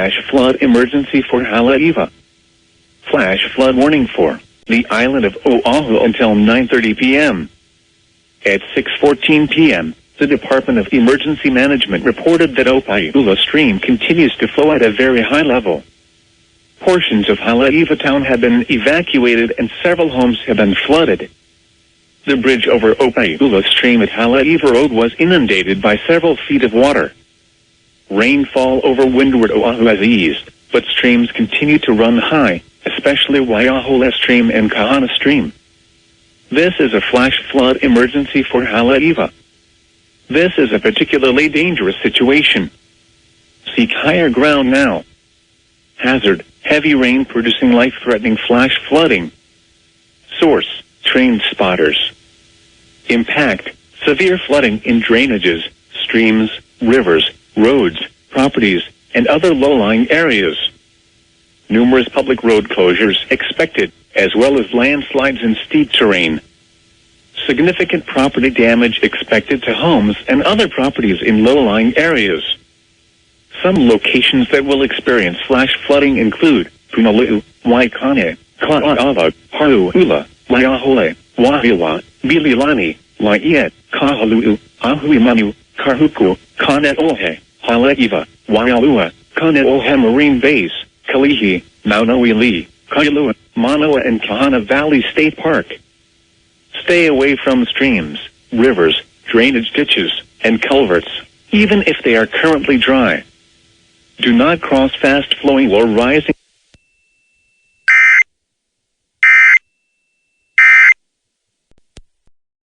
flash flood emergency for Haleiwa. Flash flood warning for the island of Oahu until 9:30 p.m. At 6:14 p.m., the Department of Emergency Management reported that Opaiula Stream continues to flow at a very high level. Portions of Haleiwa town have been evacuated and several homes have been flooded. The bridge over Opaiula Stream at Haleiwa Road was inundated by several feet of water. Rainfall over windward Oahu has eased, but streams continue to run high, especially Waiahole Stream and Kahana Stream. This is a flash flood emergency for Haleiwa. This is a particularly dangerous situation. Seek higher ground now. Hazard: heavy rain producing life-threatening flash flooding. Source: trained spotters. Impact: severe flooding in drainages, streams, rivers, roads, properties, and other low-lying areas. Numerous public road closures expected, as well as landslides in steep terrain. Significant property damage expected to homes and other properties in low-lying areas. Some locations that will experience flash flooding include Punaluu, Waikane, Ka'ava, Hauula, Waiahole, Wahiawa, Bililani, Laiet, Kahaluu, Ahuimanu, Kahuku, Kaneohe, Haleiwa, Waialua, Kaneohe Marine Base, Kalihi, Maunawili, Kailua, Manoa, and Kahana Valley State Park. Stay away from streams, rivers, drainage ditches, and culverts, even if they are currently dry. Do not cross fast-flowing or rising